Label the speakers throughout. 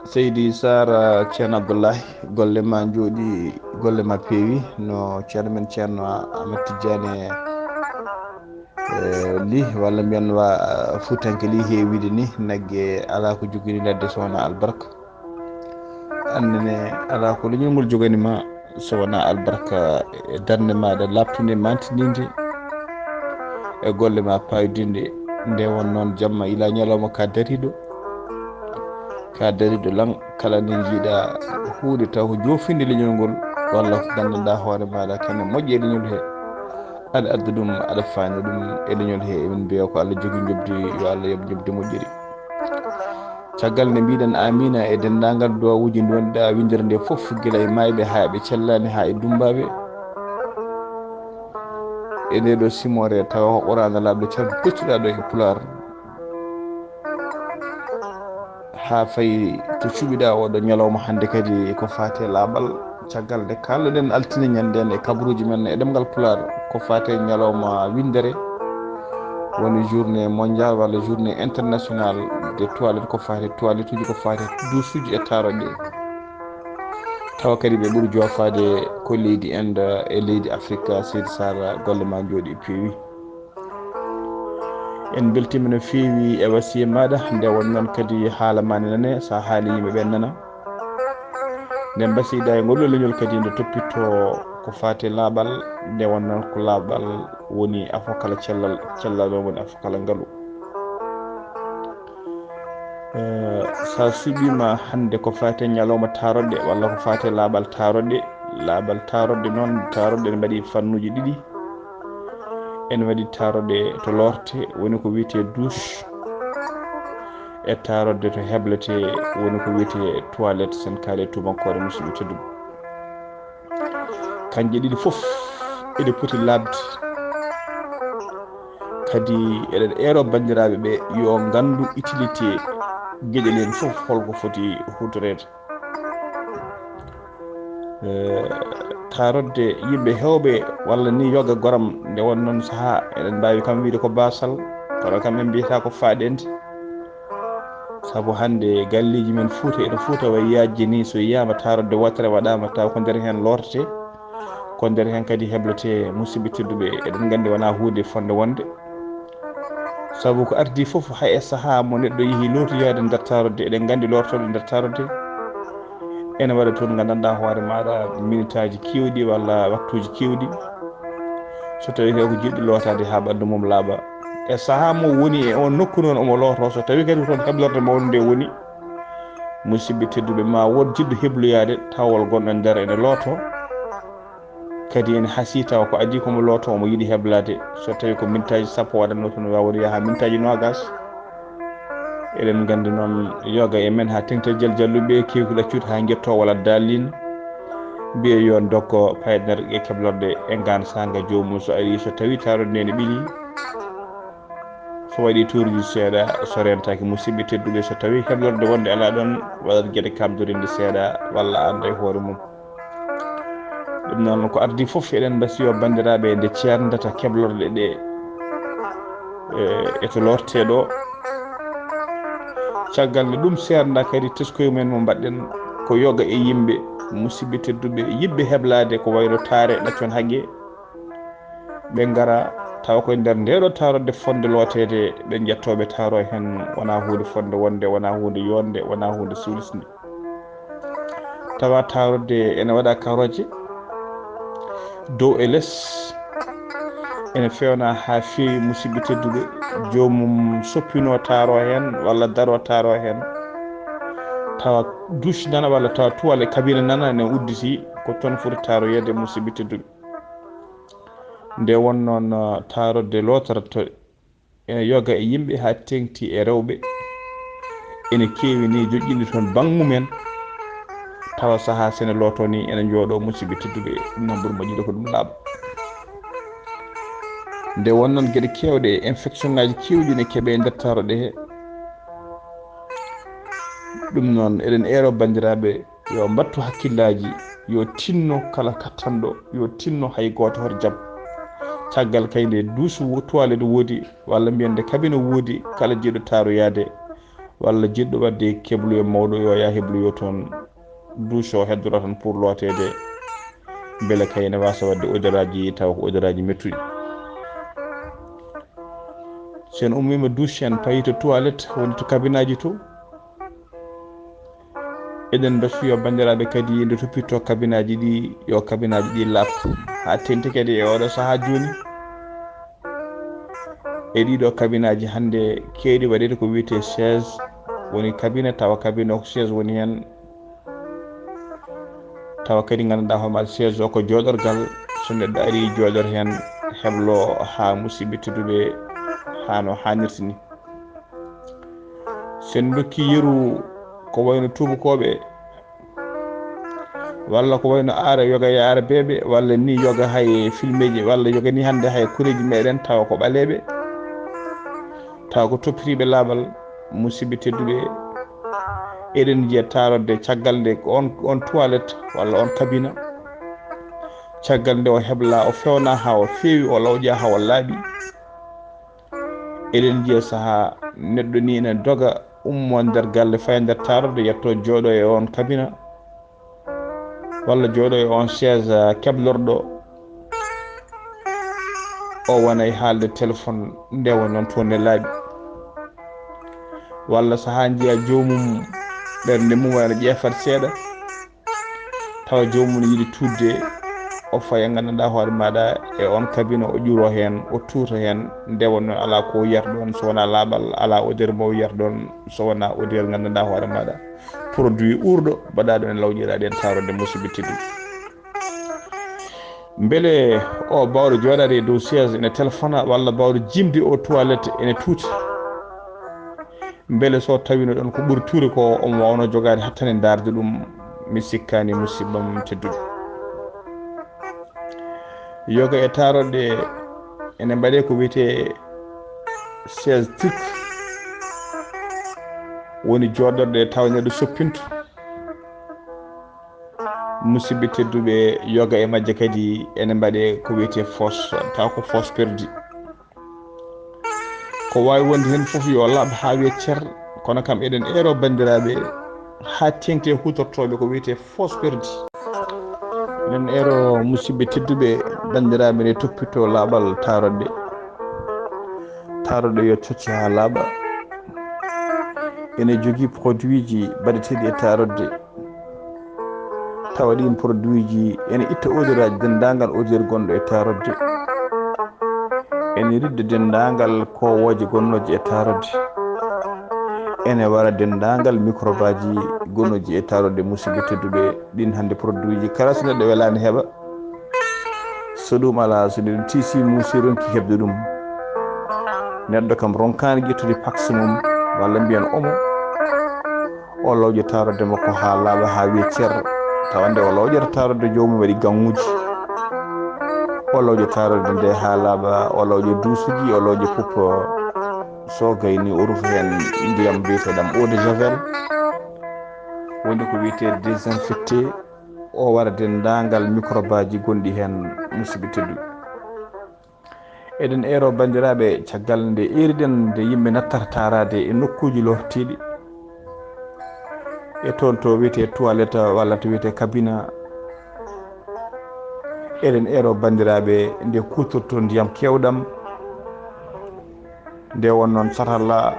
Speaker 1: Seydi Sara Ceerno Abdoullahi golle ma jooɗi golle ma peewi no ceerno men ceerno Amadou Tidiane li walla mbiyen wa Fuutanke li heewide ni nagge ala ko jogini ladde sowona albarka annene ala ko leñolngol joganima sowona albarka e darde maɗa labtude mantininde e golle ma payodinde nde won noon jamma ila ñalawma ka dariɗo lan kala nde jiiɗa huude taw ko jofinde leñol ngol walla ko gandanɗa hoore maɗa kene moƴƴe e leñol he aɗa adda ɗum aɗa faani ɗum e leñol he emin mbiya ko Allah jogui jobdi yo Allah yoɓ jobdi moƴƴiri caggal nde mbiɗen amina e dendagal duwawuji ndi wonɗa windere nde foof guila e mayɓe ha ɓe cellani ha e dumbaɓe e nde ɗo simore tawa ko ɓurana laaɓde ceerno pottuɗa ɗo e Pular ha fayi to cuɓiɗa oɗo ñalawma hande kadi ko fate laaɓal caggal nde kalɗoɗen altine ñanden e kabruji men e ɗemgal Pular ko fate ñalawma windere woni journée mondial walla journée international de toilette ko fate toilette uji ko fate dusuuji e taroɗe tawa kadi ɓe ɓuuri jofade ko leydi Inde e leydi Afrique. Seydi Sara golle ma jooɗi peewi en beltima no feewi e wasiya maɗa nde won noon kadi haala ma ne nane sa haali yimɓeɓe nana nden basiɗa e ngolɗo leñol kadi nde toppito ko fate laaɓal nde won noon ko laaɓal woni afokala cellal o woni afokala ngaalu sa suɓima hande ko fate ñalawma taroɗɗe walla ko fate laaɓal taroɗɗe noon taroɗɗe ne mbaɗi fannuji ɗiɗi ene waɗi taroɗɗe to lorte woni ko wiyete douche e taroɗɗe to heblete woni ko wiyete toilette sen kaali tubankore musidɓe tedduɓe kanje ɗiɗi foof eɗe poti labde kadi eɗen eero bandiraɓe ɓe yo gandu utilité gueɗel hen foof holko foti hutorede tarodde yimɓe hewɓe walla ni yoga goram nde won noon saaha eɗen mbawi kam wiide ko basal kono kam en mbiyata ko faɗende saabu hande galleji men Fouta ene Fouta way yajji ni so yiyama tarodde wotere waɗama taw ko nder hen lorte ko nder hen kadi heblete musidɓe tedduɓe eɗen gandi wona hunde fonde wonde saabu ko ardi foof hay e saaha mo neɗɗo yeehi lotoyade nder tarodde eɗen gandi lortoɗe nder tarodde ene waɗa toon gandanɗa hoore maɗa minute aji kewɗi walla waktuji kewɗi so tawi ko jiɗɗo lotade ha ɓandu mum laaɓa e saaha mo woni e on nokku noon omo looto so tawi kadi toon heblorde mawde nde woni musidɓe tedduɓe ma won jiɗɗo hebloyade tawol gonɗo nder ene looto kadi ene haasi taw ko adi komo looto omo yiiɗi heblade so tawi ko mintaji sappo waɗanno toon wawde yaha mintaji nogas eɗen gandi noon yoga e men ha teŋtel jalluɓe kewi ko ɗaccude ha guetto walla dallin mbiye yo dokko payɗere e keblorde e gan sanga jomum so ari so tawi tarodde nde ne ɓiili so waɗi tourji seeɗa so rentaki musidɓe tedduɓe so tawi heblorde wonde ala ɗon waɗat gueɗe kamdorinde seeɗa walla anda e hoore mum ɗum noon ko ardi foof eɗen mbasiyo bandiraɓe nde ceerdata keblorde ɗe eto lorteɗo caggal nde ɗum serda kadi teskoye men mo mbaɗɗen ko yoga e yimɓe musidɓe tedduɓe yiɗɓe heblade ko wayno taare ɗaccon hagge ɓe gara taw koye nder ndeɗo tarodde fonde lotede ɓe jettoɓe taro hen wona hunde fonde wonde wona hunde yonde wona hunde sulisde tawa tarodde ene waɗa karoje dow e less ene fewna ha fewi musidɓe tedduɓe jomum soppino taro hen walla daro taro hen tawa douche nana walla tawa toile kabine nana ne udditi ko toon foti taroyede musidɓe tedduɓe nde won noon tarodde lotorto ene yoga e yimɓe ha teŋti e rewɓe ene kewi ni joƴƴini toon bangmumen tawa saaha sene loto ni ene jooɗo musidɓe tedduɓe ɗum noon ɓuuri moƴƴude ko ɗum laaɓa nde won noon gueɗe kewɗe infection ngaji kewɗi ne keeɓe nder taroɗe he ɗum noon eɗen eero bandiraɓe yo mbattu hakkillaji yo tinno kala kattanɗo yo tinno hay goto hoto jaab caggal kayde douche toilette woodi walla mbiyande kabine woodi kala jiiɗo taroyade walla jiɗɗo wadde keblu e mawɗo yo ya hebloyo toon douche o heddora tan pour lootede beele kayne wasa wadde odeur-aji taw ko odeur-aji mettuɗi. sen ummima douche en payi to toilette woni to cabine aji to, eɗen dofiyo bandiraɓe kadi nde toppitto cabine aji ɗi yo cabine aji ɗi laab ha tengti kadi e oɗo saaha joni. e ɗiɗo cabine aji hande keeɗi waɗede ko wiyete chaise woni cabine, tawa cabine o ko chaise woni hen, tawa kadi ganduɗa hoorema chaise o ko jooɗorgal, so neɗɗo ari jooɗor hen heblo ha musidɓe tedduɓe ha no hannirta ni. sen dokki yeru ko wayno tubakoɓe walla ko wayno aara yoga e aara beɓe walla ni yoga hay filmeji walla yoga ni hande hay kureji meɗen tawa ko ɓaleɓe, tawa ko toppitiɓe laaɓal. musidɓe tedduɓe eɗen jiiya tarodde caggal nde on toilette walla on cabine, caggal nde o hebla o fewna ha o feewi o lawƴa ha o laaɓi. eɗen jiiya saaha neɗɗo ni ene doga ummo nder galle faya nder tarodde yetto jooɗo e on cabine walla jooɗo e on chaise keblorɗo o wona e haalde téléphone nde woni noon toon ne laaɓi. walla saaha jiiya jomum ɓernde mum wayno ƴeefat seeɗa tawa jomum ne yiiɗi tudde o faya ganduɗa hoore maɗa e on cabine o ƴuuro hen o tuuta hen nde won noon ala ko yiyata ɗon so wona laaɓal, ala odeur mo yiyata ɗon so wona odeur ganduɗa hoore maɗa produit urɗo mbaɗaɗo en lawƴiraɗe en tarodde musidɓe tedduɓe. beele o bawɗo jooɗade e dow chaise ene téléphone walla bawɗo jimde o toilette ene tuuta, beele so tawino ɗon ko ɓuuri tuuri ko omo wawno jogade hattane darde ɗum, mi sikkani musibbam tedduɓe. yoga e tarodde ene mbaɗe ko wiyete chaise trick woni joɗorɗe tawa neɗɗo soppinto. musidɓe tedduɓe yoga e majje kadi ene mbaɗe ko wiyete fausse, taw ko fausse perdue. ko wawi wonde hen foof yo laaɓ ha wiye cer, kono kam eɗen ero bandiraɓe ha tengti e hutortoɓe ko wiyete fausse perdue. eɗen ero musidɓe tedduɓe bandiraɓe nde toppito laaɓal tarodde yo cocce ha laaɓa. ene jogui produit ji mbaɗeteɗi e tarodde, tawa ɗin produit ji ene itta odeur-aji dendagal odeur gonɗo e tarodde, ene ridda dendagal kowoje gonnoje e tarodde, ene wara dendagal microbe aji gonnoji e tarodde. musidɓe tedduɓe ɗin hande produit ji kala so neɗɗo welani heeɓa, so ɗum ala so neɗɗo tiisi muusi ronki heɓde ɗum, neɗɗo kam ronkani ƴettude pax mum walla mbiyan omo o lawƴa tarodde makko ha laaɓa ha wiye cer, tawa nde o lawƴata tarodde jomum waɗi ganguji, o lawƴa tarodde nde ha laaɓa, o lawƴa dusuuji, o lawƴa fof. so gayni o rufa hen ndiyam biyeteɗam eau de javel woni ko wiyete désinfecté, o wara dendagal microbe aji gonɗi hen. musidɓe tedduɓe eɗen ero bandiraɓe caggal nde eriɗen nde yimɓe nattata tarade e nokkuji lortiɗi e toon to wiyete toilette walla to wiyete cabine. eɗen ero bandiraɓe nde kutorto ndiyam kewɗam nde won noon satalla,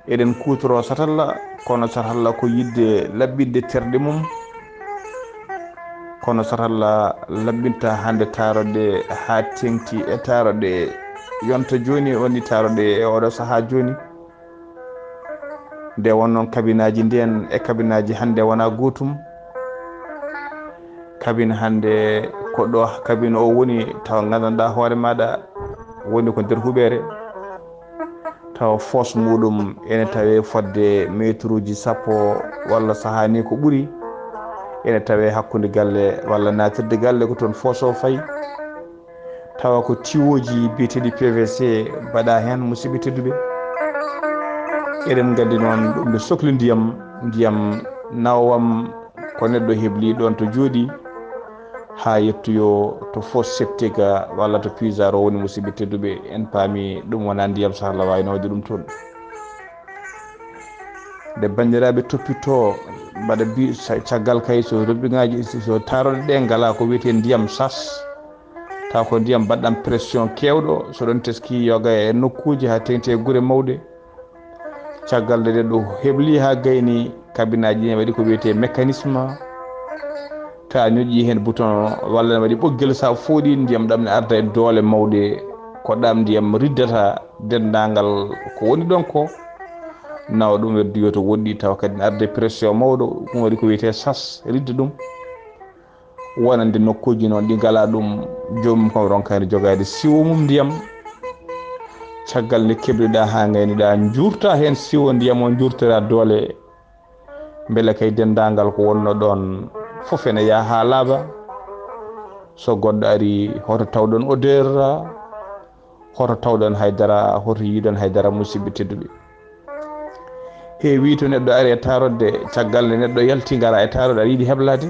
Speaker 1: eɗen kutoro satalla, kono satalla ko yidde laɓɓidde terɗe mum, kono satalla laɓɓinta hande tarodde ha tengti e tarodde yonta joni woni tarodde e oɗo saaha joni. nde won noon cabine aji nden e cabine aji hande wona gotum. cabine hande ko ɗo cabine o woni taw gandanɗa hoore maɗa woni ko nder huɓere, taw fosse muɗum ene tawe fodde métre uji sappo walla saaha ni ko ɓuuri, ene tawe hakkude galle walla natirde galle ko toon fosse o fayi, tawa ko tiwoji biyeteɗi PVC mbaɗa hen. musidɓe tedduɓe eɗen gandi noon ɗum nde sohli ndiyam nawam ko neɗɗo hebli ɗon to jooɗi ha yettoyo to fosse septique walla to puisard o woni. musidɓe tedduɓe en paami ɗum wona ndiyam so Allah wawi nawde ɗum toon. nde bandiraɓe toppito mbaɗa bi caggal kay so roɓɓiŋaji so taroɗe ɗe ngala ko wiyete ndiyam sas taw ko ndiyam mbaɗɗam pression kewɗo so ɗon teski yoga e nokkuji ha tengti e guure mawɗe caggal nde ɗo heɓli ha gayni kabinaji ne waɗi ko wiyete mécanisme ta ñoƴƴi hen bouton walla ne waɗi ɓoggel sa fooɗi ndiyam ɗam ne arda e doole mawɗe ko ɗam ndiyam riddata dendagal ko woni ɗon ko nawa ɗum weddi to woɗɗi taw kadi ne arde pression mawɗo ɗum waɗi ko wiyete sas ridda ɗum wonande nokkuji noon ɗi ngala ɗum jomum kam ronkani jogade siwo mum ndiyam caggal nde kebliɗa ha gayniɗa jurta hen siwo ndiyam o jurtora doole beele kay dendagal ko wonno ɗon foof ene yaha ha laaɓa so goɗɗo ari hoto tawɗon odeur hoto tawɗon haydara hoto yiɗon haydara musidɓe tedduɓe heewi to neɗɗo ari e tarodde caggal nde neɗɗo yalti ngara e tarodde aɗa yiiɗi heblade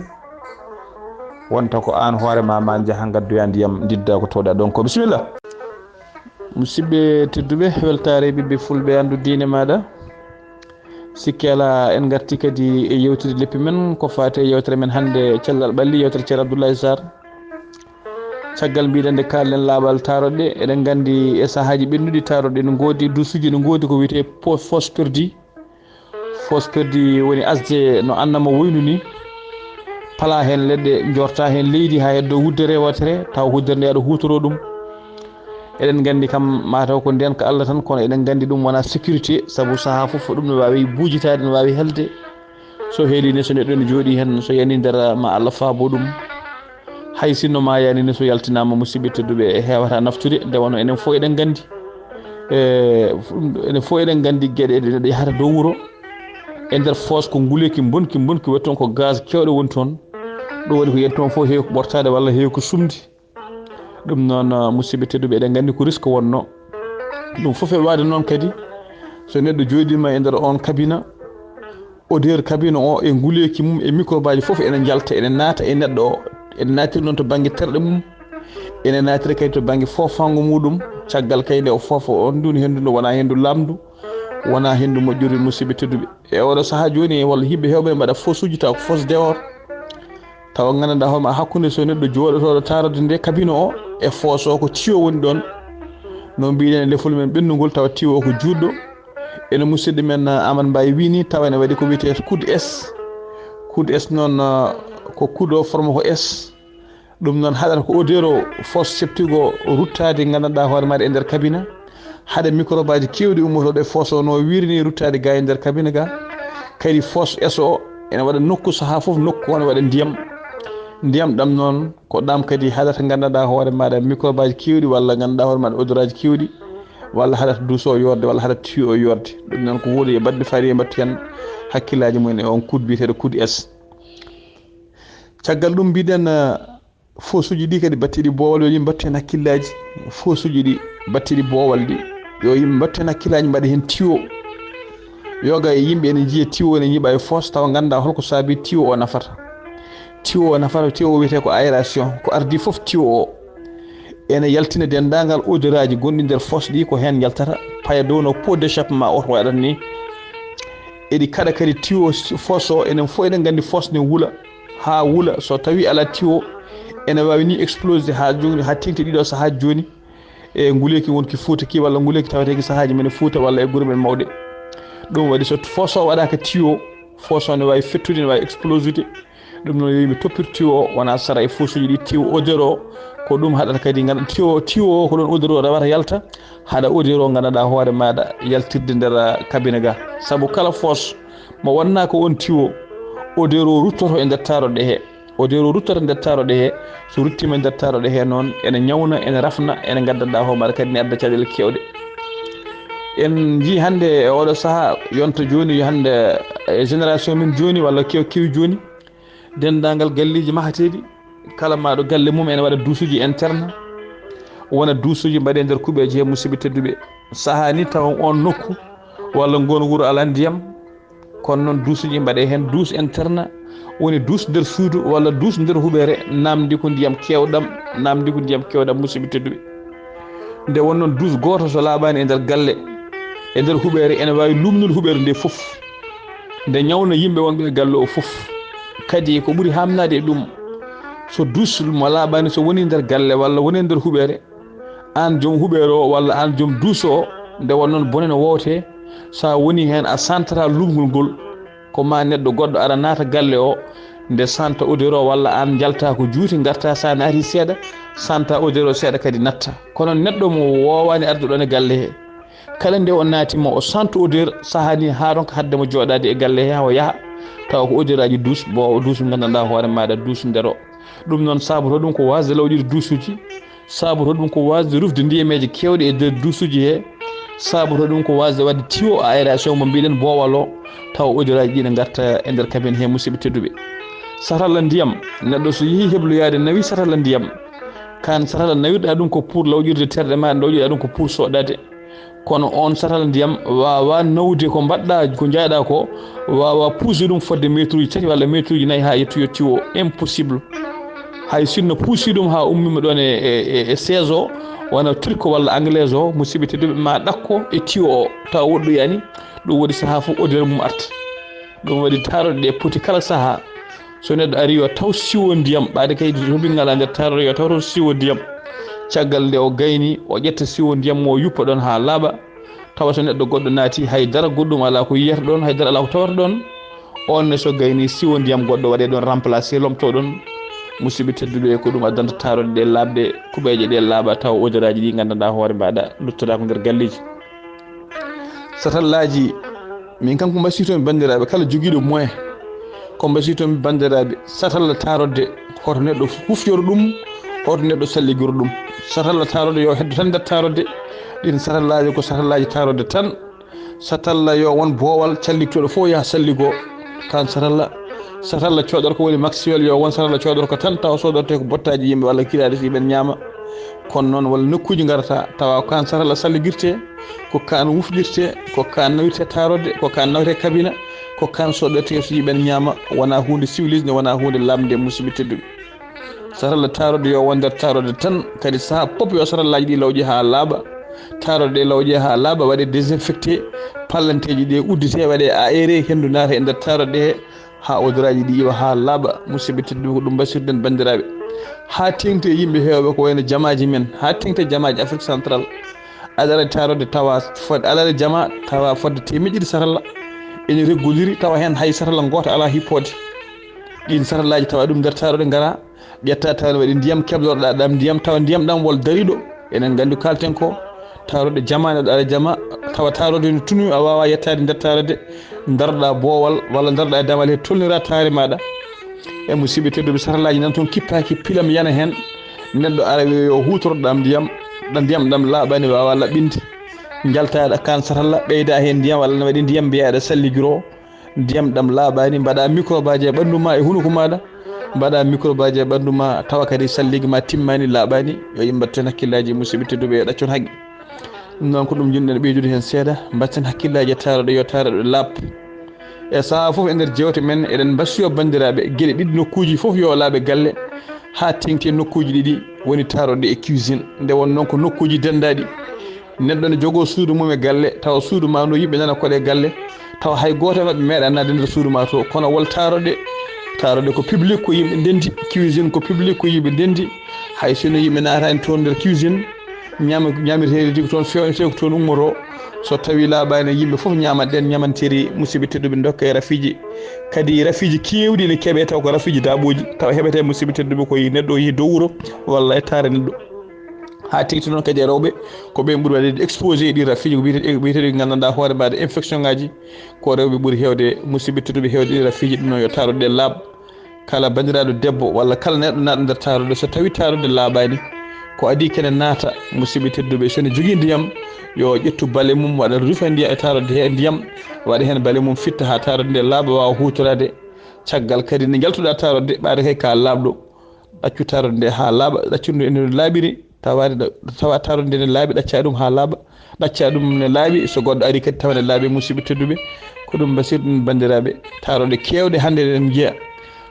Speaker 1: wonta ko an hoorema ma jaaha gaddoya ndiyam didda ko tawɗa ɗon ko bisimilla musidɓe tedduɓe weltare ɓiɓɓe fulɓe andu diine maɗa sikki ala en garti kadi e yewtude leppi men ko fate yewtere men hande cellal ɓalli yewtere ceerno Abdoulaye Sarr caggal mbiɗen nde kalɗen laaɓal taroɗɗe eɗen gandi e sahaji ɓennuɗi taroɗɗe no goodi dusuuji no goodi ko wiyete fausse perdi woni asde no annama woynu ni pala hen leɗɗe jorta hen leydi ha heddo wuddere watere taw wuddere nde aɗa hutoro ɗum eɗen gandi kam mataw ko ndenka Allah tan kono eɗen gandi ɗum wona sécurité saabu saaha foof ɗum ne wawi buujitade no wawi helde so heeline so neɗɗo ne jooɗi hen so yani nder ma Allah faabo ɗum hay sinno ma yani ni so yaltinama musidɓe tedduɓe e hewata naftude nde wonno enen fof eɗen gandi enen fof eɗen gandi gueɗe ɗe yahata dow wuuro e nder foos ko nguleki bonki woni toon ko gaz kewɗo woni toon ɗum waɗi ko yen toon fof heewi ko ɓortade walla heewi ko sumde ɗum noon musidɓe tedduɓe eɗen gandi ko risque wonno ɗum fof e wade noon kadi so neɗɗo jooɗima e nder on kabina odeur kabina o e nguleki mum e microbe aji fof ene jalta ene naata e neɗɗo o ene natiri noon to banggue terɗe mum ene natiri kadi to banggue fofango muɗum caggal kayde o foofa on nduni hendu wona hendu lamdu wona hendu moƴƴude musidɓe tedduɓe e oɗo saaha joni walla yimɓe hewɓe mbaɗa fausse uji taw ko fausse dehors tawa gandanɗa hoorema hakkude so neɗɗo jooɗotoɗo tarode nde kabine o e fausse o ko tiyo woni ɗon no mbiɗen e lefol men ɓendugol tawa tiyo o ko juɗɗo ene musidɗo men Amadou Mbaye wini tawa ene waɗi ko wiyete coude S noon ko coude o forme ko S ɗum noon haɗata ko odeur o fausse septique o ruttade gandanɗa hoore maɗa e nder kabina haɗa microbe aji kewɗi ummotoɗo e fausse o no wirini ruttade ga e nder kabine ga kadi fausse S o ene waɗa nokku saaha foof nokku one waɗa ndiyam ɗam noon ko ɗam kadi haɗata gandanɗa hoore maɗa microbe aji kewɗi walla gandanɗa hoore maɗa odeur aji kewɗi walla haɗata duuso o yorde walla haɗata tuyau o yorde ɗum noon ko huuɗo e badɗe faari mbattu hen hakkillaji mumen e on coude biyeteɗo coude S caggal ɗum mbiɗen fausse uji ɗi kadi battiɗi boowal yo yimɓe mbattu hen hakkillaji fausse uji ɗi battiɗi boowal ɗi yo yimɓe mbattu hen hakkillaji mbaɗa hen tuyau yoga e yimɓe ene jiiya tuyau ene yiiɓa e fausse tawa ganda holko saabi tuyau o nafata tuyau o wiyete ko aération ko ardi foof tuyau o ene yaltina dendagal odeur aji gonɗi nder fausse ɗi ko hen yaltata paya dow no pot d'échappement o to waɗat ni eɗi kaɗa kadi tuyau fausse o enen fof eɗen gandi fausse ne wuula ha wuula so tawi ala tuyau ene wawi ni explosé ha joni ha tengti ɗiɗo saahaji joni e nguleki wonki Fouta ki walla nguleki tawateki saahaji men Fouta walla e guure men mawɗe ɗum waɗi so fausse o waɗaka tuyau fausse o ne wawi fettude ne wawi explosité ɗum noon yimi toppir tuyau o wona sara e fausse uji ɗi tuyau odeur o ko ɗum haɗata kadi ganda tuyau o ko ɗon odeur o rewata yalta haɗa odeur o gandanɗa hoore maɗa yaltirde nder kabine ga saabu kala fausse mo wonna ko on tuyau odeur o ruttoto e nder taroɗe he odeur o ruttata nder taroɗe he so ruttima e nder taroɗe he noon ene ñawna ene rafna ene gandanɗa hoore maɗa kadi ne adda caɗele kewɗe en jii hande e oɗo saaha yonta joni hande e génération min joni walla kewi joni dendagal galleji mahateɗi kala maɗo galle mum ene waɗa dusuuji interne wona dusuuji mbaɗe nder kuuɓeji he musidɓe tedduɓe saaha ni tawa on nokku walla gon wuuro ala ndiyam kono noon dusuuji mbaɗe hen douche interne woni douche nder suudu walla douche nder huɓere namdi ko ndiyam kewɗam musidɓe tedduɓe nde won noon douche goto so laaɓani e nder galle e nder huɓere ene wawi lumnude huɓere nde foof nde ñawna yimɓe wonɓe galle o fof kadi ko ɓuri hamnade e ɗum so dus mo laaɓani so woni nder galle walla woni nder huɓere an joom huɓere o walla an joom dus o nde won noon bone no wote sa woni hen a santata lumgol ngol ko ma neɗɗo goɗɗo ara naata galle o nde santa odeur o walla an jalta ko juuti garta sa naati seeɗa santa odeur o seeɗa kadi natta kono neɗɗo mo wowani arde ɗon e galle he kala nde o naatima o santa odeur sahani ha ɗon ko hadde mo jooɗade e galle he hawo yaaha taw ko odeur aji dus bo dus gandanɗa hoore maɗa dus ndero ɗum noon saboto ɗum ko wasde lawƴude dusuji saboto ɗum ko wasde rufde ndiyameji kewɗe e nder dusuji he saboto ɗum ko wasde wadde tiwo aération mo mbiɗen boowal o taw odeur aji ɗi ne garta e nder cabine he musidɓe tedduɓe satalla ndiyam neɗɗo so yeehi hebloyade nawi satalla ndiyam kan satalla nawirɗa ɗum ko pour lawƴirde terɗe ma lawƴirɗa ɗum ko pour soɗade kono on satalla ndiyam wawa nawde ko mbaɗɗa ko jayɗa ko wawa puuse ɗum fodde métre uji 3 walla métre uji 4 ha yettoyo tiwo impossible hay sinno puusi ɗum ha ummima ɗon e 16 o wona turque walla anglaise o musidɓe tedduɓe ma ɗakko e tiwo o taw woɗɗoyani ɗum waɗi saaha fof odeur mum arta ɗum waɗi taroɗe ɗe poti kala saaha so neɗɗo ari yo taw siwo ndiyam ɓaade kay hoɓingal a nder taroɗe yo taw to siwo ndiyam caggal nde o gayni o ƴetta siwo ndiyam mo yuppa ɗon ha laaɓa tawa so neɗɗo goɗɗo naati haydara goɗɗum ala ko yiyata ɗon haydara ala ko tawata ɗon on ne so gayni siwo ndiyam goɗɗo waɗe ɗon remplacé lomto ɗon musidɓe tedduɓe ko ɗum addanta taroɗe ɗe labde kuɓeje ɗe laaɓa taw odeur aji ɗi gandanɗa hoore mbaɗa luttoɗa ko nder galleji satallaji min kanko mbasitomi bandiraɓe kala joguiɗo moyen ko mbasitomi bandiraɓe satalla tarodde hoto neɗɗo hufyoro ɗum hoto neɗɗo salligoro ɗum satalla tarodde yo heddo tan nder tarodde ɗin satallaji ko satallaji tarodde tan satalla yo won boowal calliktoɗo fof yaha salligo kan satalla coɗor ko woni maxiwel yo won satalla coɗor ko tan tawa sodorte ko bottaji yimɓe walla kiiɗade so yimɓe ñaama kono noon walla nokkuji garata tawa kan satalla salligirte ko kan wufɗirte ko kan nawirte tarodde ko kan nawrete kabina ko kan soɗorte so yimɓe ñaama wona hunde civilisé wona hunde lamde musidɓe tedduɓe satalla tarodde yo won nder tarodde tan kadi saaha pop yo satallaji ɗi lawƴi ha laaɓa tarodde ɗe lawƴe ha laaɓa waɗe désinfecté pallanteji ɗe uddite waɗe aéré hendu naata e nder tarodde he ha odeur aji ɗi iwa ha laaɓa musidɓe tedduɓe ko ɗum basirɗen bandiraɓe ha tengte yimɓe hewɓe ko wayno jamaji men ha tengte jamaji afrique central aɗa tarodde tawa fodde aɗa jama tawa fodde temeɗɗiɗi satalla ene reggodiri tawa hen hay satalla goto ala hippode ɗin satallaji tawa ɗum nder taroɗe gara ƴetta tawa waɗi ndiyam keblorɗa ɗam ndiyam tawa ndiyam ɗam wol dariɗo enen gandi kalten ko taroɗe jama neɗɗo aɗa jama tawa taroɗe no tunu a wawa yettade nder taroɗe darɗa boowal walla darɗa e damal he tolnira taare maɗa e musidɓe tedduɓe satallaji nan toon kippaki pilam yana hen neɗɗo ara yo hutoroɗam ndiyam ɗam laaɓani wawa laɓɓinde jaltaɗa kan satalla ɓeyda hen ndiyam walla ne waɗi ndiyam mbiyaɗa salligiro ndiyam ɗam laaɓani mbaɗa microbe aji e ɓandu ma e hunuko maɗa mbaɗa microbe aji e ɓandu ma tawa kadi salligi ma timmani laaɓani yo yimɓe mbatten hakkillaji musidɓe tedduɓe yo ɗaccon haqqi ɗum noon ko ɗum jinɗen ɓeydude hen seeɗa mbatten hakkillaji e taroɗe yo taroɗe laaɓ e saaha foof e nder jewte men eɗen mbasiyo bandiraɓe gueɗe ɗiɗi nokkuji foof yo laaɓe galle ha tengti nokkuji ɗiɗi woni taroɗe e cuisine nde won noon ko nokkuji dendaɗi neɗɗo ne jogo suudu mum e galle tawa suudu ma no yimɓe nana koɗe galle tawa hay goto mabɓe meeɗa nadde nder suudu ma to kono wol taroɗe ko public ko yimɓe ndendi cuisine ko public ko yimɓe ndendi hay sino yimɓe natani toon nder cuisine ñamirteɗi ko toon fewnete ko toon ummoto so tawi laaɓani yimɓe foof ñamatɗen ñamanteri musidɓe tedduɓe dokka e rafiji kadi rafiji kewɗi ne keeɓe taw ko rafiji daaɓoji tawa heɓete musidɓe tedduɓe koye neɗɗo yi dow wuuro walla e taare neɗɗo ha tigti noon kadi e rewɓe ko ɓen ɓuuri waɗede exposé ɗi rafiji ko wiyeteɗi gandanɗa hoore mbaɗa infection ngaji ko rewɓe ɓuuri hewde musidɓe tedduɓe hewde ɗi rafiji ɗum noon yo taroɗe laaɓ kala bandiraɗo debbo walla kala neɗɗo naɗo nder taroɗe so tawi taroɗe laaɓani ko adi kene naata musidɓe tedduɓe sone jogui ndiyam yo ƴettu balle mum waɗa rufa ndiyam e tarodde he ndiyam waɗa hen balle mum fitta ha tarodde nde laaɓa wawa hutorade caggal kadi ne jaltuɗa tarodde ɓaade kay ka laaɓɗo ɗaccu tarodde nde ha laaɓa ɗaccude ene laaɓiri tawa tarodde nde ne laaɓi ɗacca ɗum ha laaɓa ɗacca ɗum ne laaɓi so goɗɗo ari kadi tawa ne laaɓi musidɓe tedduɓe ko ɗum basirɗum bandiraɓe tarodde kewɗe hande eɗen jiiya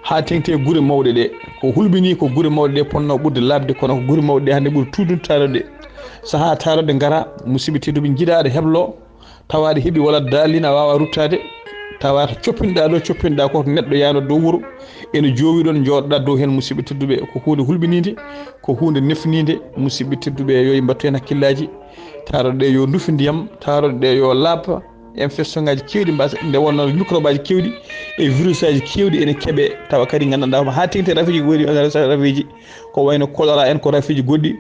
Speaker 1: ha tengte guure mawɗe ɗe ko hulɓini ko guure mawɗe ɗe ponno ɓurde labde kono ko guure mawɗe ɗe hande ɓuuri tuddude tarodde saaha tarodde gara musidɓe tedduɓe jiiɗaɗo heblo tawaɗe heeɓi walla daalina wawa ruttade tawata coppinɗa ɗo coppinɗa ko neɗɗo yaano dow wuuro ene joowi ɗon jooɗoɗa dow hen musidɓe tedduɓe ko hunde hulɓinide ko hunde nefnide musidɓe tedduɓe yo mbattu hen hakkillaji taroɗe ɗe yo duufi ndiyam taroɗe ɗe yo laapa infection ngaji kewɗi mbasa nde wonno microbe aji kewɗi e virus aji kewɗi ene keeɓe tawa kadi gandanɗa ha tengti rafiji goɗɗi rafiji ko wayno choléra en ko rafiji goɗɗi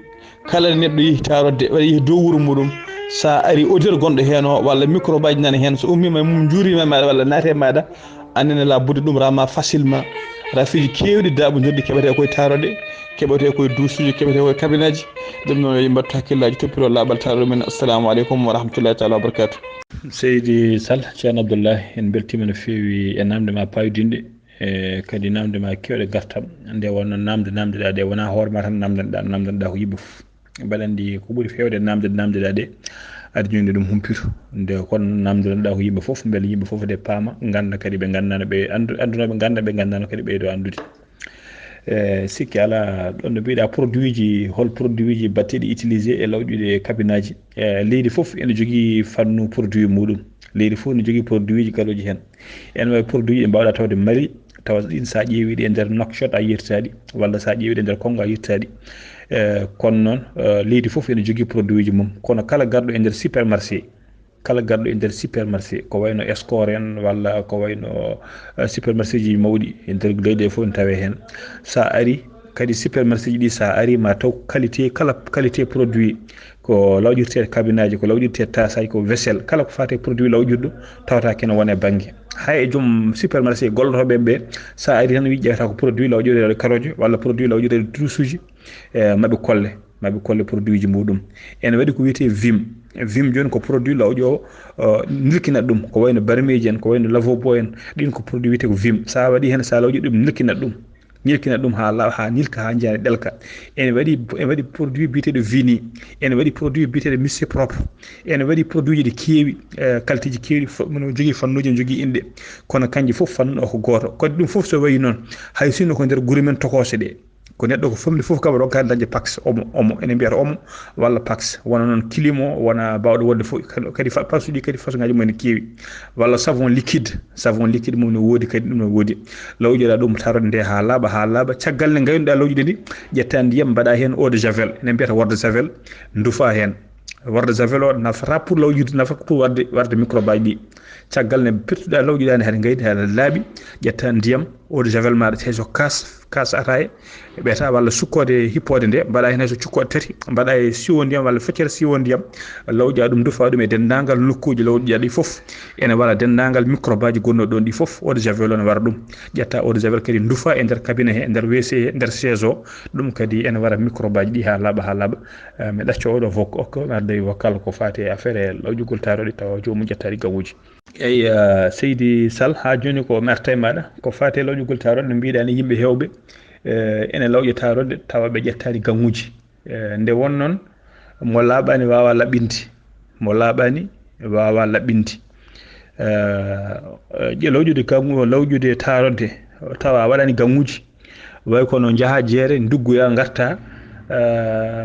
Speaker 1: kala neɗɗo yeehi tarodde waɗa yeehi dow wuuro muɗum sa ari odeur gonɗo hen o walla microbe aji nana hen so ummima mum juurima maɗa walla naate maɗa annene la budde ɗum rama facilement rafiji kewɗi daɓodirɗi keɓete koye taroɗe keɓete koye dusuuji keɓete koye kabineji ɗum noon yo mbattu hakkillaji toppiro laaɓal taroɗe men. Assalamu aleykum wa rahmatullahi taala wa barakatuh. Seydi Sall ceerno Abdoullahi en beltima no fewi e namde ma payodinde e kadi namde ma kewɗe gartam nde wonno namdeɗa ɗe wona hoore ma tan namdeɗa ko yimɓe fof mbaɗa andi ko ɓuuri fewde namdeɗa ɗe aɗa joni ɗum humpito nde kono namdeɗa ko yimɓe fof beele yimɓe fof de paama ganda kadi ɓe gandano ɓe andunoɓe ganda ɓe gandano kadi ɓeydo andude sikki ala ɗon no mbiɗa produit ji hol produit ji batteɗi utilisé e lawƴude kabinaji leydi fof ene jogui fannu produit muɗum leydi fof ne jogui produit ji gaɗoji hen ene wawi produit ji ɗi mbawɗa tawde Mali tawa ɗin sa ƴeewiɗi e nder Nouakchott a yirtaɗi walla sa ƴeewiɗi e nder Congo a yirtaɗi kono noon leydi fof ene jogui produit ji mum kono kala garɗo e nder supermarché ko wayno Escor en walla ko wayno supermarché ji mawɗi e nder leyɗe fof ne tawe hen sa ari kadi supermarché ji ɗi sa ari ma taw kala qualité produit ko lawƴirte kabinaji ko lawƴirte tasaji ko vaisselle kala ko fate produit lawƴirɗo tawata kene wone banggue hay e joom supermarché gollotoɓe ɓe sa ari tan wi ƴewata ko produit lawƴirɗe karojo walla produit lawƴirɗe dusuuji maɓe kolle produit ji muɗum ene waɗi ko wiyete vim joni ko produit lawƴo nilkinat ɗum ko wayno barmeji en ko wayno lavabo en ɗin ko produit wiyete ko vim sa waɗi hen sa lawƴi ɗum nilkinat ɗum ha nilka ha jeyani ɗelka ene waɗi produit biteɗo vini ene waɗi produit biteɗo monsieur propre ene waɗi produit ji ɗi keewi qualité ji keewi no jogui fannuji ne jogui inɗe kono kanji fof fannu o ko goto kodi ɗum fof so wayi noon hay sinno ko nder guure men tokose ɗe ko neɗɗo ko famli fof kam rokkani dañde pax omo ene mbiyata omo walla pax wona noon kilimo wona bawɗo wonde fof kadi passe ɗi kadi façon ngaji mum ne keewi walla savon liquide mum ne woodi kadi ɗum ne woodi lawƴoɗa ɗum tarode nde ha laaɓa caggal nde gaynuɗa lawƴude ndi ƴetta ndiyam mbaɗa hen eau de javel ene mbiyata worde javel dufa hen worde javel o nafata pour lawƴude nafata pour warde microbe aji ɗi caggal ne pirtuɗa lawƴuɗani haɗa gayni haɗa laaɓi ƴetta ndiyam eau de javel maɗa hayso kas ataye ɓeeta walla sukkode hippode nde mbaɗa hen hayso cukkode tati mbaɗa e siwo ndiyam walla feccere siwo ndiyam lawƴa ɗum dufa ɗum e dendagal nokkuji lawƴuɗa ɗi foof ene waɗa dendagal microbe aji gonnoɗo ɗon ɗi foof eau de javel o ne wara ɗum ƴetta eau de javel kadi dufa e nder cabinet he e nder WC he e nder chaise o ɗum kadi ene waɗa microbe aji ɗi ha laaɓa mi ɗacco oɗo arde vocal ko fati e affaire e lawƴugol taroɗe tawa jomum ƴettaɗi gawuji eyyi Seydi Sall ha joni ko mi arta e maɗa ko fati e lawƴugol taroɗe no mbiɗani yimɓe hewɓe ene lawƴa taroɗe tawa ɓe ƴettani ganguji nde won noon mo laaɓani wawa laɓɓinde lawƴude tarodde tawa waɗani ganguji way kono jaaha jeere duggoya garta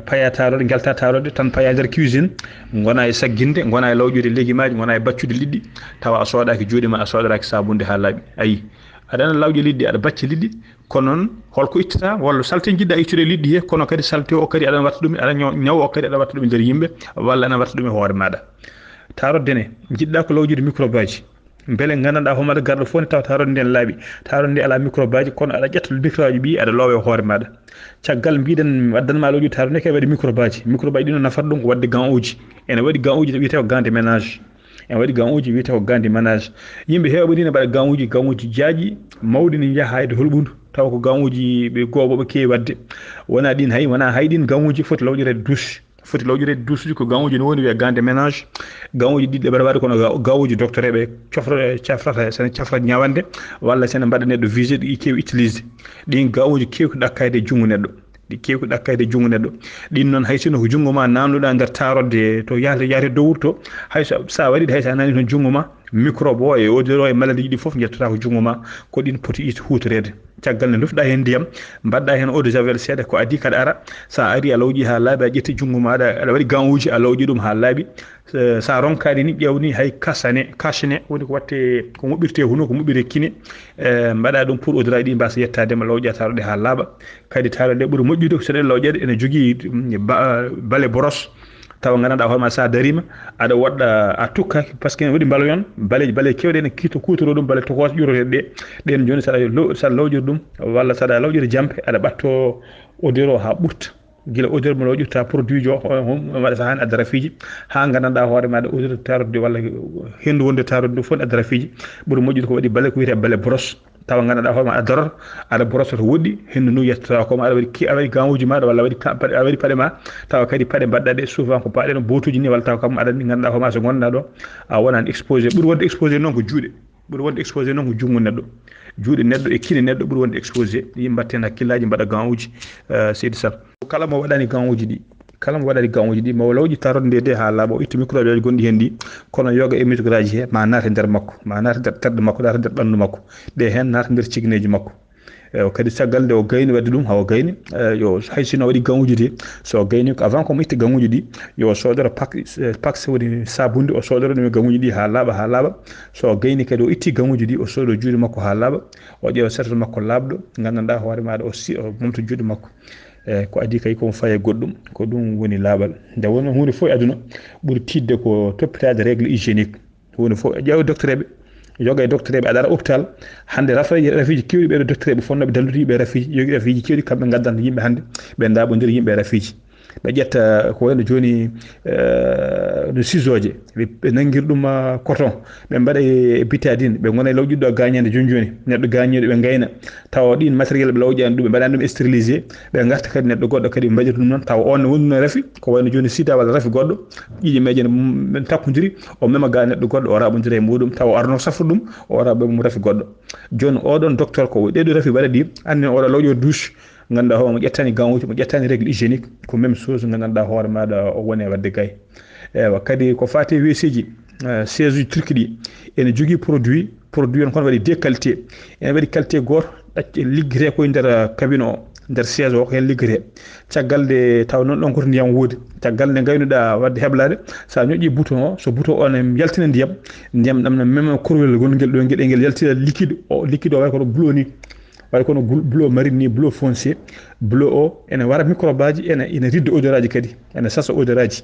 Speaker 1: paya taroɗe gelta taroɗe tan paya nder cuisine gona e sagginde gona e lawƴude légumes aji gona e baccude liɗɗi tawa a soɗaki juuɗe ma a soɗoraki sabunde ha laaɓi ayi aɗana lawƴe liɗɗi aɗa bacca liɗɗi kono noon holko ittata walla salte jiɗɗa ittude liɗɗi he kono kadi salte o kadi aɗana watta ɗum aɗa ñaw o kadi aɗa watta ɗum nder yimɓe walla aɗana watta ɗum e hoore maɗa tarodde ne jiɗɗa ko lawƴude microbe aji beele gandanɗa homaɗa garɗo fof ne tawa tarodde nde ne laaɓi tarodde nde ala microbe aji kono aɗa ƴetta microbe aji ɓi aɗa loowa e hoore maɗa caggal mbiɗen addanma lawƴude tarodde nde kay waɗi microbe aji ɗi no nafata ɗum ko wadde gant uji ene waɗi gant uji wiyete ko gant de ménage en waɗi gant uji wiyete ko gant de ménage yimɓe hewɓe ni ne mbaɗa gant uji jaaƴi mawɗi ne jaaha hayde holɓundu taw ko gant uji ɓe gooɓoɓe keewi wadde wona ɗin gant uji foti lawƴirede douche ko gant uji ne woni wiye gant de ménage gant uji ɗiɗi ɓeɗa waɗi kono gant uji docteur ɓe cafrata sene cafra ñawande walla sene mbaɗa neɗɗo visé ɗi keewi utilisé ɗin gant uji keewi ko ɗakkade jungo neɗɗo ɗin noon hay sinno ko jungo ma namdoɗa nder tarodde to yaate dow to hay sa waɗiɗi hay sa nani toon jungo ma microbe o e odeur o e maladie ji ɗi foof jettata ko jungo ma ko ɗin poti hutorede caggal ne lufɗa hen ndiyam mbaɗɗa hen eau de javel seeɗa ko adi kada ara sa ari a lawƴi ha laaɓi a ƴetti jungo maɗa aɗa waɗi gant uji a lawƴi ɗum ha laaɓi sa ronkadi ni ƴewni hay kachne woni ko watte ko moɓɓirte huno ko moɓɓire kine mbaɗa ɗum pour odiraji ɗi mbasa yettadema lawƴa taroɗe ha laaɓa kadi taroɗe ɓuuri moƴƴude so ɗen lawƴede ene jogui bale brosse tawa gandanɗa hoorema sa darima aɗa waɗɗa a tukkaki par ce que ne waɗi baloyon bale kewɗe ene kutoro ɗum bale tokos ƴuroteɗe ɗe ɗen joni saɗa lawƴiri ɗum walla saɗa lawƴiri jampe aɗa ɓatto odeur o ha ɓurta guila odeur mo lawƴirta produit jo waɗata hani adda rafiji ha gandanɗa hoore maɗa odeur tarodde walla hendu wonde tarodde ɗum fof ne adda rafiji ɓuuri moƴƴude ko waɗi bale ko wiyete bale brosse tawa gandanɗa hoore ma aɗa dorata aɗa brosse to woɗɗi hendu ndu yettata koma aɗa waɗi gant uji maɗa walla aɗa waɗi paɗe ma tawa kadi paɗe mbaɗɗa ɗe souvent ko paɗe no botuji ni walla tawa kam aɗa gandanɗa hoore ma so gonɗa ɗo a wonani exposé ɓuuri wonde exposé noon ko juuɗe ɓuuri wonde exposé noon ko jungo neɗɗo juuɗe neɗɗo e kine neɗɗo ɓuuri wonde exposé yimɓe mbatten hakkillaji mbaɗa gant uji seydi Sall kala mo waɗani gant uji ɗi kala mo waɗani gant uji ɗi mo lawƴi tarode nde de ha laaɓa o itta microbe aji gonɗi hen ɗi kono yoga e microbe aji he ma naata nder makko ma naata nder terɗe makko naata nder ɓandu makko ɗe hen naata nder cigneji makko kadi caggal nde o gayni wadde ɗum hawo gayni yo hay sino waɗi gant uji de so gayni ko avant komo itta gant uji ɗi yo sodoro pax woni sabunde o sodoro ɗum e gant uji ɗi ha laaɓa so gayni kadi o itti gant uji ɗi o sodo juuɗe makko ha laaɓa o ƴeewa satal makko laaɓɗo gandanɗa hoore maɗa o momto juuɗe makko ko adi kay komo faye goɗɗum ko ɗum woni laaɓal nde wonno hunde fof e aduna ɓuuri tidde ko toppitade règle hygiénique hunde fof ƴeewa docteur eɓe yoga e docteur eɓe aɗa ara hôpital hande rafiji kewɗi ɓeɗo docteur eɓe fonnoɓe dallude yimɓe rafiji yogi rafiji kewɗi kamɓe gaddanta yimɓe hande ɓe daaɓodira yimɓe rafiji ɓe ƴetta ko wayno joni no cisoje ɓe nanguiri ɗum coton ɓe mbaɗa e bitadine ɓe gona e lawƴiɗo gagnande joni neɗɗo gañoɗo ɓe gayna tawa ɗin matériel ɓe lawƴani ɗum ɓe mbaɗani ɗum stérilisé ɓe garta kadi neɗɗo goɗɗo kadi ɓe mbaɗira ɗum noon tawa on ne woni no rafi ko wayno joni sida walla rafi goɗɗo ƴiƴe meje takkodiri o mema ga neɗɗo goɗɗo o raɓodira e muɗum tawa o arno safra ɗum o raɓa mo rafi goɗɗo joni oɗon docteur ko ɗeɗo rafi waɗa ɗi andi oɗo lawƴo douche ganduɗa hoore mo ƴettani gant uji mo ƴettani règle hygiénique ko même chose gandanɗa hoore maɗa o woni e wadde gay ewa kadi ko fati WC ji siège uji turki ɗi ene jogui produit on kono waɗi deux qualité ene waɗi qualité goto ɗacce liggete koye nder cabine o nder siège o ko hen liggete caggal nde taw noon ɗon koto ndiyam woodi caggal nde gaynuɗa wadde heblade sa ñoƴƴi bouton o so bouton o ne yaltina ndiyam ɗam no même korwel gongel ɗo gueɗel yaltina liquide o way kono bleu ni way kono bleu marine ni bleu foncé bleu o ene wara microbe aji ene ridda odeur aji kadi ene sasa odeur aji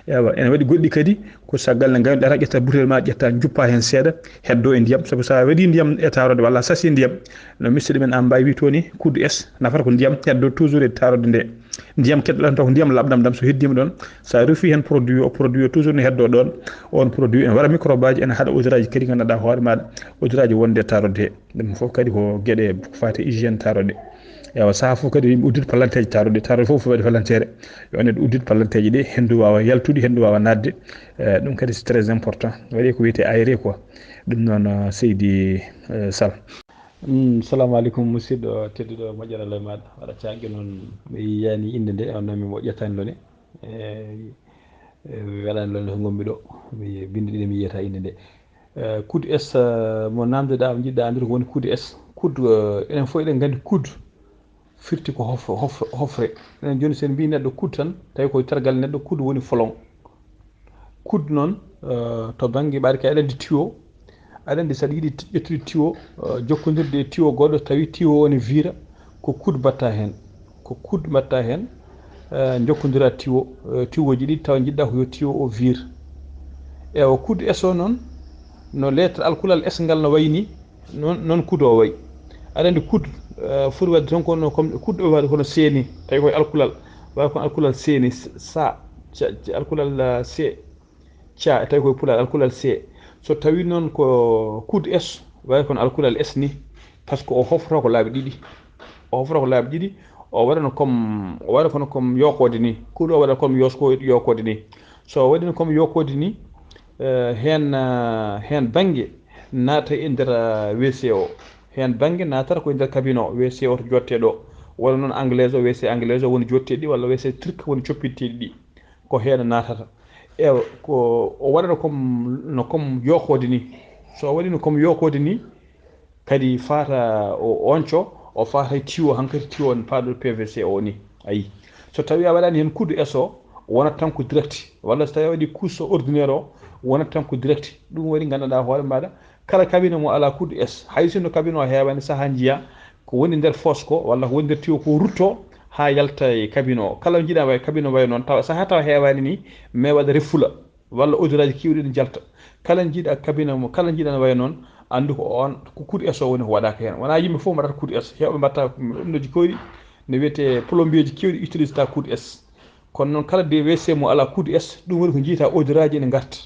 Speaker 1: ewa ene waɗi goɗɗi kadi ko saggal nde gaynuɗa ta ƴetta bouteille ma ƴetta juppa hen seeɗa heddo e ndiyam sabu sa waɗi ndiyam e tarode walla sasi ndiyam no missiɗo men Amba wi to ni kuddu s nafata ko ndiyam heddo toujours e tarode nde ndiyam keddoɗan taw ko ndiyam labɗam dam so heddima ɗon sa refi hen produit o toujours ne heddo ɗon on produit ene wara microbe aji ene haɗa odeur aji kadi ganduɗa hoore maɗa odeur aji wonde e tarode he ɗum foof kadi ko gueɗe ko fati hygiène tarode ewa saaha fof kadi yimɓe uddide pallanteje tarode fof waɗi pallantere yo neɗɗo uddide pallanteje ɗe hendu wawa yaltude hendu wawa nadde ɗum kadi c'est très important waɗi ko wiyete aéré quoi ɗum noon Seydi Sall salamu aleykum musidɗo tedduɗo moƴƴere Allah maɗa waɗa cangue noon mi yiyani inde nde on noon mi moƴƴatani ɗone weɗani ɗon to gommi ɗo mi bindi ɗiɗi mi yiyata inde nde kuddu s mo namdeɗa jiɗɗa andude ko woni kuddu s kuddu enen fof eɗen gandi kuddu firti ko hofre enen joni sen mbi neɗɗo kuddu tan tawi koye targal neɗɗo kuddu woni folon kuddu noon to banggue ɓaade ka aɗa andi tuyau aɗa andi saɗa yiiɗi ƴettude tuyau jokkodirde e tuyau goɗɗo tawi tuyau o ne vira ko kuddu mbatta hen jokkodira tuyau ji ɗi tawa jiɗɗa ko yo tuyau o vire ewa kuddu s o noon no lettre alkulal s ngal no wayni noon kuddu o wayi aɗa andi kuddu foti wadde toon kono comme kuddu o waɗi kono seeni tawi koye alkulal wawi kono alkulal seeni sa alkulal c ca tawi koye pulal alkulal c so tawi noon ko kuddu s wawi kono alkulal s ni par ce que o hofrata ko laabi ɗiɗi o waɗano kono comme yokode ni kuddu o waɗa comme yokode ni so waɗino comme yokode ni hen banggue naata e nder WC o hen banggue natata koye nder cabine o WC o to jotte ɗo walla noon anglaise o WC anglaise o woni jotteɗi ɗi walla WC turque woni coppitteɗi ɗi ko hen natata ewa ko o waɗano comme yokode ni so waɗino comme yokode ni kadi fata o onco o faata tiwo hankati tiwo on paaɗo PVC o ni ayi so tawi a waɗani hen kudde eso wonat tan ko direct walla so tawi a waɗi couche ordinaire o wonat tan ko direct ɗum waɗi ganduɗa hoore maɗa kala cabine mo ala kudde es hay sinno cabine o heewani saaha jiiya ko woni nder fosse ko walla ko woni nder tiwo ko rutto ha yalta e cabine o kala jiiɗa way cabine o way noon tawa saaha tawa heewani ni mais waɗa refula walla odeur aji kewɗi ɗi jalta kala jiiɗa cabine mo kala jiiɗa no way noon andu ko on ko kudde es o woni ko waɗaka hen wona yimɓe fof mbaɗata kudde es hewɓe mbatta ɗumɗoji kewɗi ne wiyete plombier ji kewɗi utilise ta kudde es kono noon kala de WC mo ala kudde es ɗum woni ko jiita odeur aji ene garta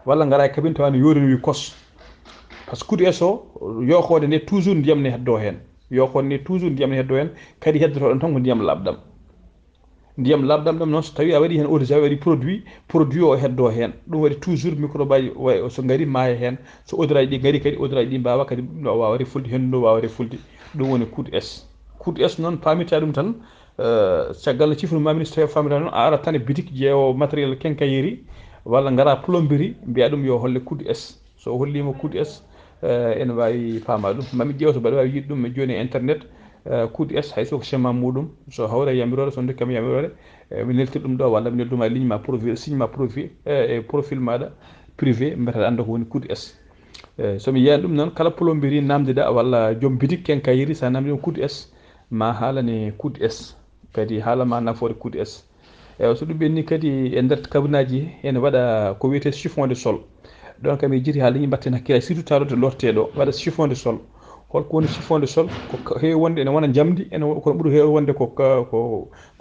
Speaker 1: walla gara e cabine tawa ne yorini wi kos par ce que kudde es o yookode nde toujours ndiyam ne heddo hen yookode nde toujours ndiyam ne heddo hen kadi heddoto ɗon tan ko ndiyam labɗam ndiyam labɗam ɗam noon so tawi a waɗi hen eau de javel waɗi produit o heddo hen ɗum waɗi toujours microbe aji so gari maaya hen so odeur aji ɗi gari kadi odeur aji ɗi mbawa kadi ɗo wawa refulde hendu ndu wawa refulde ɗum woni kudde es kudde es noon pamita ɗum tan caggal no cifnumami so tawi famita noon a arat tan e boutique jeewo matériel quincaillerie walla gara plomberie mbiya ɗum yo holle kudde es so hollima kudde es ene wawi fama ɗum mami ƴeew to mbaɗa wawi yiide ɗum joni e internet kudde es hay soko schéma muɗum so hawre yamirore so dokkama yamirore mi neltir ɗum ɗo walla mi nelduma ligne ma profil signe ma profil e profil maɗa privé mbiyata anda ko woni kudde es somi yiyani ɗum noon kala plomberie namdeɗa walla joom boutique quincaillerie sa namdi ɗum kudde es ma haalane kudde es kadi haalama nafoore kudde es eyyi so ɗum ɓenni kadi e nder kabunaji ene waɗa ko wiyete chiffon de sol donc kam e jiiti haala yimɓe mbatten hakkille surtout tarote lorteɗo waɗa chiffon de sol holko woni chiffon de sol ko heewi wonde ene wona jamdi ene kono ɓuuri heewi wonde ko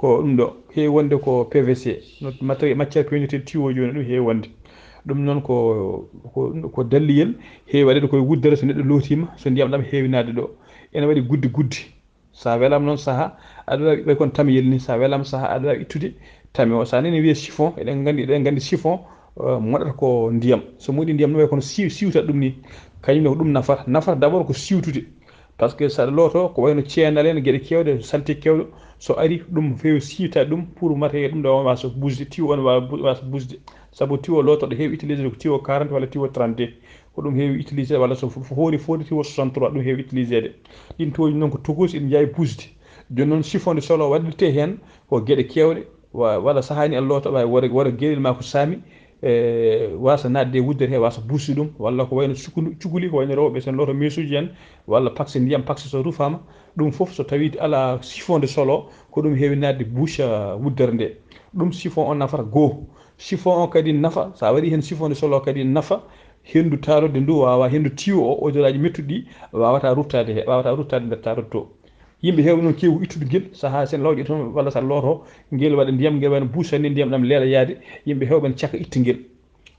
Speaker 1: ɗum ɗo heewi wonde ko PVC matériel matière peñoteɗi tuyau joni ɗum heewi wonde ɗum noon ko dalliyel heewi waɗede koye wuddere so neɗɗo lootima so ndiyam ɗam heewinade ɗo ene waɗi guddi sa welama noon saaha aɗa wawi ɓay kon tamiyel ni sa welama saaha aɗa wawi ittude tami o sa nani wiye chiffon eɗen gandi chiffon moɗata ko ndiyam so moɗi ndiyam no way kono siwtat ɗum ni kañumne ko ɗum nafata d' abord ko siwtude par ce que saɗa looto ko wayno ceenal en gueɗe kewɗe salté kewɗo so ari ɗum fewi siwtade ɗum pour matériel ɗum ɗo wasa busde tiwo on wasa busde saabu tiwo lotoɗo heewi utilisé ko tiwo 40 walla tiwo 32 ko ɗum heewi utilisé walla so hoori fodi tiwo 63 ɗum heewi utilisé de ɗin toji noon ko tokosi ene jeewi busde joni noon chiffon de sol o waɗirte hen ko gueɗe kewɗe walla sahani en looto wara gueɗel ma ko saami wasa nadde e wuddere he wasa busde ɗum walla ko wayno cukuli ko wayno rewɓe sen looto mesuji en walla paxe ndiyam paxe so rufama ɗum foof so tawi ala chiffon de sol o ko ɗum heewi nadde bouche wuddere nde ɗum chiffon o nafata goho chiffon o kadi nafa sa waɗi hen chiffon de sol o kadi nafa hendu tarode ndu wawa hendu tiwo o odeur aji mettuɗi ɗi wawata ruttade he wawata ruttade nder tarode to yimɓe heewi noon kewi ittude guel saaha sen lawƴe toon walla sa looto guel waɗa ndiyam guel wayno bouche ni ndiyam ɗam leeɗa yaade yimɓe heewɓe ne caka itta guel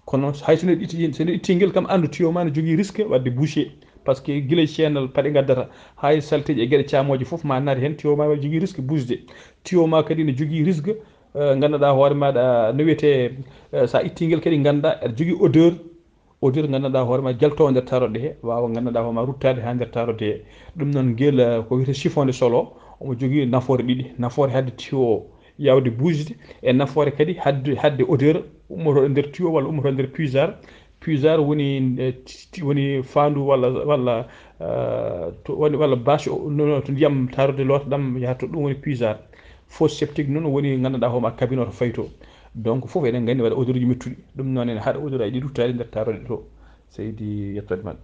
Speaker 1: kono hay so neɗɗo itti so neɗɗo itti guel kam andu tuyau ma ne jogui risque wadde bouché par ce que guila ceenal paɗe gaddata hay salteji e gueɗe camoje foof ma naade hen tuyau ma waɗi jogui risque busde tuyau ma kadi ne jogui risque ganduɗa hoore maɗa no wiyete sa itti guel kadi ganduɗa aɗa jogui odeur ganduɗa hoore ma jaltowo nder taroɗe he wawa ganduɗa hoorema ruttade ha nder taroɗe he ɗum noon guel ko wiyete chiffon de sol o omo jogui nafoore ɗiɗi nafoore hadde tuyau o yawde busde e nafoore kadi hadde odeur ummotoɗo nder tuyau walla ummotoɗo nder puisard woni fandu walla walla bâche to ndiyam tarode loota ɗam yahata ɗum woni puisard fosse septique noon woni ganduɗa hoorema cabine o to fayi to donc foof eɗen gandi waɗa odeur uji mettuɗi ɗum noon ene haɗa odeur aji ɗi ruttade nder taroɗe to seydi yettode ma